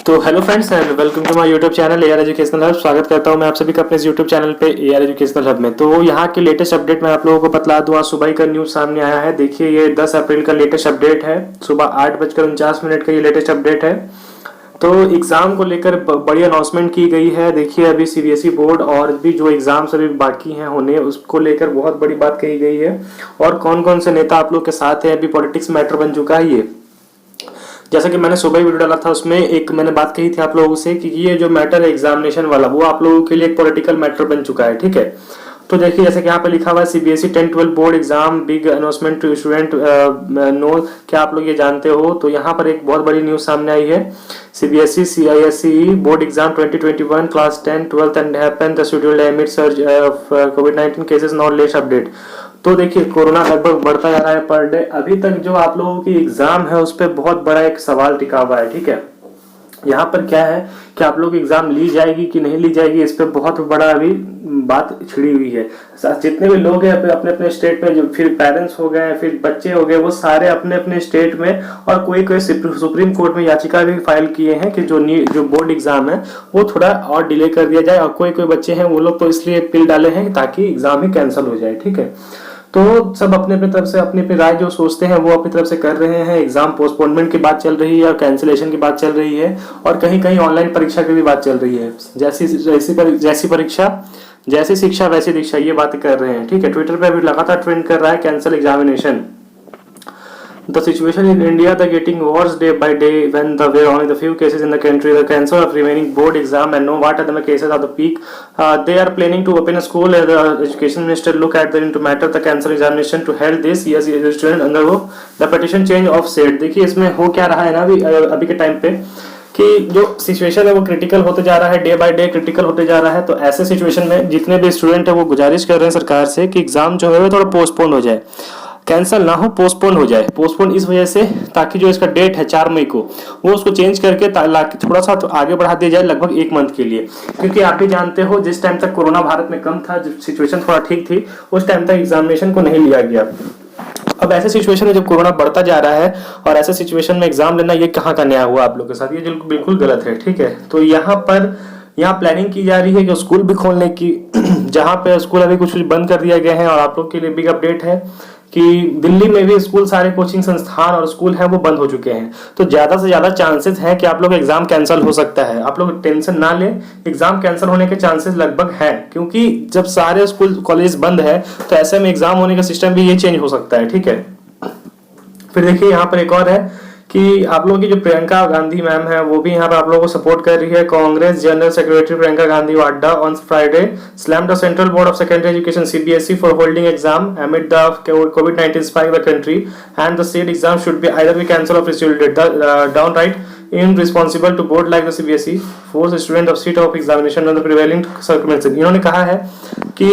तो hello friends and welcome to my YouTube channel AR educational hub. स्वागत करता हूं मैं आप सभी का अपने इस यूट्यूब चैनल पे एआर एजुकेशनल हब में। तो यहाँ के लेटेस्ट अपडेट मैं आप लोगों को बतला दूं। आज सुबह ही का न्यूज़ सामने आया है। देखिए ये 10 अप्रैल का लेटेस्ट अपडेट है। सुबह 8:49 का ये लेटेस्ट अपडेट है। तो एग्ज़ाम को लेकर बड़ी अनाउंसमेंट की गई है। देखिए अभी सीबीएसई बोर्ड और भी जो एग्ज़ाम्स अभी बाकी हैं होने, उसको लेकर बहुत बड़ी बात कही गई है। और कौन कौन से नेता आप लोग के साथ हैं, अभी पॉलिटिक्स मैटर बन चुका है ये। जैसा कि मैंने सुबह ही वीडियो डाला था, उसमें एक मैंने बात कही थी आप लोगों से कि ये जो मैटर है एग्जामिनेशन वाला, वो आप लोगों के लिए एक पॉलिटिकल मैटर बन चुका है। ठीक है, तो देखिए जैसे कि यहाँ पे लिखा हुआ है CBSE 10-12 board exam big announcement to student know. क्या आप लोग ये जानते हो? तो यहाँ पर एक बहुत बड़ी न्यूज सामने आई है। CBSE CISCE board exam 2021 class 10 12th and happen the scheduled एमिड surge of covid cases not latest update. तो देखिए कोरोना लगभग बढ़ता जा रहा है पर डे। अभी तक जो आप लोगों की एग्जाम है उस पर बहुत बड़ा एक सवाल टिका हुआ है। ठीक है, यहाँ पर क्या है कि आप लोग एग्जाम ली जाएगी कि नहीं ली जाएगी, इस पर बहुत बड़ा अभी बात छिड़ी हुई है। जितने भी लोग हैं अपने अपने स्टेट में, जो फिर पेरेंट्स हो गए, फिर बच्चे हो गए, वो सारे अपने अपने स्टेट में और कोई कोई सुप्रीम कोर्ट में याचिका भी फाइल किए हैं कि जो बोर्ड एग्जाम है वो थोड़ा और डिले कर दिया जाए। और कोई कोई बच्चे हैं वो लोग तो इसलिए अपील डाले हैं ताकि एग्जाम ही कैंसिल हो जाए। ठीक है, तो सब अपने अपनी तरफ से अपनी अपनी राय जो सोचते हैं वो अपनी तरफ से कर रहे हैं। एग्जाम पोस्टपोनमेंट की बात चल रही है और कैंसिलेशन की बात चल रही है, और कहीं कहीं ऑनलाइन परीक्षा की भी बात चल रही है। जैसी परीक्षा जैसी शिक्षा वैसी दीक्षा, ये बातें कर रहे हैं। ठीक है, ट्विटर पे अभी लगातार ट्रेंड कर रहा है cancel examination. The situation in India is getting worse day by day when there were only the few cases in the country. The cancel of remaining board exam and no what are the cases of the peak. They are planning to open a school. The education minister look at the into matter the cancel examination to held this yes student under the petition change of said. देखिए इसमें हो क्या रहा है ना अभी के time पे कि जो सिचुएशन है वो क्रिटिकल होते जा रहा है, डे बाय डे क्रिटिकल होते जा रहा है। तो ऐसे सिचुएशन में जितने भी स्टूडेंट है वो गुजारिश कर रहे हैं सरकार से कि एग्जाम जो है वो थोड़ा पोस्टपोन हो जाए, कैंसिल ना हो, पोस्टपोन हो जाए। पोस्टपोन इस वजह से ताकि जो इसका डेट है 4 मई को वो उसको चेंज करके थोड़ा सा तो आगे बढ़ा दिया जाए, लगभग 1 मंथ के लिए। क्योंकि आप भी जानते हो जिस टाइम तक कोरोना भारत में कम था, जब सिचुएशन थोड़ा ठीक थी, उस टाइम तक एग्जामिनेशन को नहीं लिया गया। अब ऐसे सिचुएशन में जब कोरोना बढ़ता जा रहा है और ऐसे सिचुएशन में एग्जाम लेना, ये कहाँ का न्याय हुआ आप लोग के साथ? ये बिल्कुल गलत है। ठीक है, तो यहाँ प्लानिंग की जा रही है कि स्कूल भी खोलने की, जहाँ पे स्कूल अभी कुछ बंद कर दिया गया है। और आप लोग के लिए बिग अपडेट है कि दिल्ली में भी स्कूल, सारे कोचिंग संस्थान और स्कूल हैं वो बंद हो चुके हैं। तो ज्यादा से ज्यादा चांसेस हैं कि आप लोग एग्जाम कैंसिल हो सकता है। आप लोग टेंशन ना लें, एग्जाम कैंसिल होने के चांसेस लगभग हैं, क्योंकि जब सारे स्कूल कॉलेज बंद है तो ऐसे में एग्जाम होने का सिस्टम भी ये चेंज हो सकता है। ठीक है, फिर देखिए यहाँ पर एक और है कि आप लोगों की जो प्रियंका गांधी मैम है वो भी यहाँ पर आप लोगों को सपोर्ट कर रही है। Congress general secretary Priyanka Gandhi Vadra on Friday slammed the central board of secondary education CBSE for holding exam amid the COVID-19 spike in the country and the state exam should be either be cancelled or rescheduled. Downright irresponsible to board like the CBSE force student of seat of examination on the prevailing circumstances. इन्होंने कहा है कि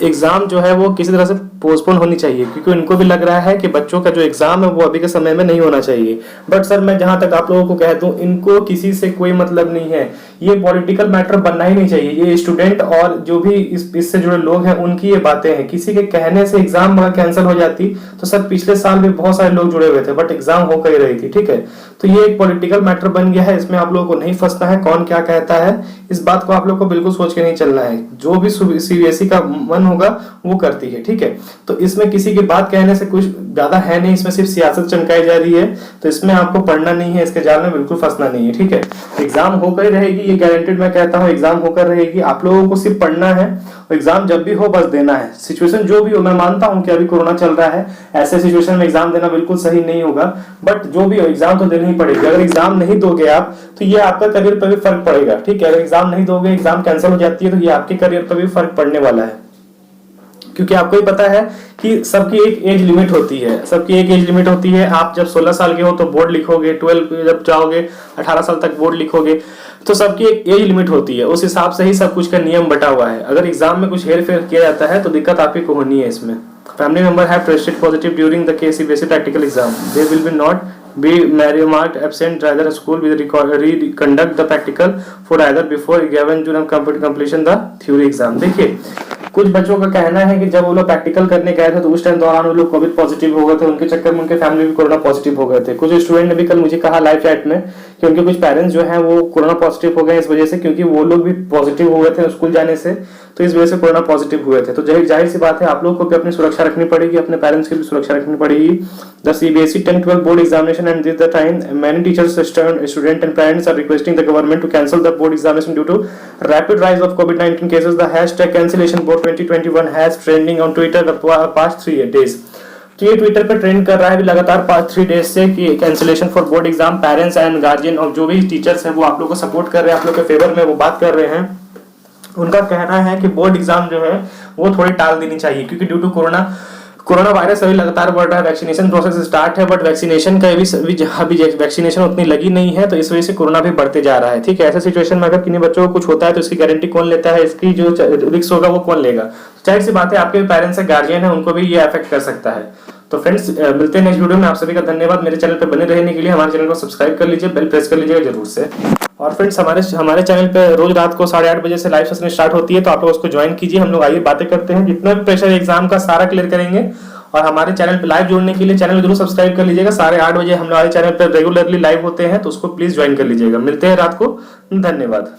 exam जो है वो किसी तरह से पोस्टपोन होनी चाहिए, क्योंकि उनको भी लग रहा है कि बच्चों का जो एग्जाम है वो अभी के समय में नहीं होना चाहिए। बट सर मैं जहां तक आप लोगों को कह दूं, इनको किसी से कोई मतलब नहीं है। ये पॉलिटिकल मैटर बनना ही नहीं चाहिए। ये स्टूडेंट और जो भी इससे जुड़े लोग हैं उनकी ये बातें हैं। किसी के कहने से एग्जाम अगर कैंसिल हो जाती तो सर पिछले साल भी बहुत सारे लोग जुड़े हुए थे, बट एग्जाम होकर ही रही थी। ठीक है, तो ये एक पॉलिटिकल मैटर बन गया है। इसमें आप लोगों को नहीं फंसना है, कौन क्या कहता है इस बात को आप लोग को बिल्कुल सोच के नहीं चलना है। जो भी सीबीएसई का मन होगा वो करती है। ठीक है, तो इसमें किसी की बात कहने से कुछ ज्यादा है नहीं, इसमें सिर्फ सियासत चमकाई जा रही है। तो इसमें आपको पढ़ना नहीं है, इसके जाल में बिल्कुल फंसना नहीं है। ठीक है, एग्जाम होकर ही रहेगी, ये गारंटेड मैं कहता हूँ, एग्जाम होकर रहेगी। आप लोगों को सिर्फ पढ़ना है, एग्जाम जब भी हो बस देना है। सिचुएशन जो भी हो, मैं मानता हूँ कि अभी कोरोना चल रहा है, ऐसे सिचुएशन में एग्जाम देना बिल्कुल सही नहीं होगा, बट जो भी हो एग्जाम तो देना ही पड़ेगी। अगर एग्जाम नहीं दोगे आप तो ये आपका करियर पर भी फर्क पड़ेगा। ठीक है, अगर एग्जाम नहीं दोगे, एग्जाम कैंसिल हो जाती है, तो ये आपके करियर पर भी फर्क पड़ने वाला है। क्योंकि आपको ही पता है कि सबकी एक एज लिमिट होती है, सबकी एक एज लिमिट होती है। आप जब 16 साल के हो तो बोर्ड लिखोगे, 12 जब जाओगे 18 साल तक बोर्ड लिखोगे, तो सबकी एक एज लिमिट होती है। उस हिसाब से ही सब कुछ का नियम बटा हुआ है। अगर एग्जाम में कुछ हेर फेर किया जाता है तो दिक्कत आप ही को होनी है इसमें। Family member have tested positive during the KCBSE practical exam, they will be not be marked absent rather school will reconduct the practical for either before given to completion the theory exam। देखिए कुछ बच्चों का कहना है कि जब वो लोग प्रैक्टिकल करने गए थे तो उस टाइम दौरान वो लोग कोविड पॉजिटिव हो गए थे, उनके चक्कर में उनके फैमिली भी कोरोना पॉजिटिव हो गए थे। कुछ स्टूडेंट ने भी कल मुझे कहा लाइव चैट में कि उनके कुछ पेरेंट्स जो हैं वो कोरोना पॉजिटिव हो गए इस वजह से, क्योंकि वो लोग भी पॉजिटिव हो गए थे स्कूल जाने से, तो इस वजह से कोरोना पॉजिटिव हुए थे। तो जाहिर सी बात है आप लोगों को भी अपनी सुरक्षा रखनी पड़ेगी, अपने पेरेंट्स की भी सुरक्षा रखनी पड़ेगी। The CBSE 10-12 board examination and this the time many teachers, student and parents are requesting the government to cancel the board examination due to rapid rise of COVID-19 cases. The hashtag cancellation board 2021 has trending on Twitter the past 3 days. तो ये Twitter पर trend कर रहा है लगातार past 3 days से कि cancellation for board exam. Parents and guardian और जो भी टीचर्स हैं वो आप लोग को सपोर्ट कर रहे हैं, आप लोग के फेवर में वो बात कर रहे हैं। उनका कहना है कि बोर्ड एग्जाम जो है वो थोड़ी टाल देनी चाहिए, क्योंकि ड्यू टू कोरोना वायरस अभी लगातार बढ़ रहा है। वैक्सीनेशन प्रोसेस स्टार्ट है बट वैक्सीनेशन का अभी वैक्सीनेशन उतनी लगी नहीं है, तो इस वजह से कोरोना भी बढ़ते जा रहा है। ठीक है, ऐसे सिचुएशन में अगर किन्हीं बच्चों को कुछ होता है तो इसकी गारंटी कौन लेता है, इसकी जो रिस्क होगा वो कौन लेगा। जाहिर सी बात है आपके पेरेंट्स है, गार्जियन है, उनको भी ये अफेक्ट कर सकता है। तो फ्रेंड्स मिलते हैं नेक्स्ट वीडियो में। आप सभी का धन्यवाद। मेरे चैनल पे बने रहने के लिए हमारे चैनल को सब्सक्राइब कर लीजिए, बेल प्रेस कर लीजिएगा जरूर से। और फ्रेंड्स हमारे चैनल पे रोज रात को 8:30 बजे से लाइव सेशन स्टार्ट होती है, तो आप लोग उसको ज्वाइन कीजिए। हम लोग आइए बातें करते हैं, जितना भी प्रेशर एग्जाम का सारा क्लियर करेंगे। और हमारे चैनल पे लाइव जुड़ने के लिए चैनल जरूर सब्सक्राइब कर लीजिएगा। 8:30 बजे हम हमारे चैनल पे रेगुलरली लाइव होते हैं, तो उसको प्लीज ज्वाइन कर लीजिएगा। मिलते हैं रात को। धन्यवाद।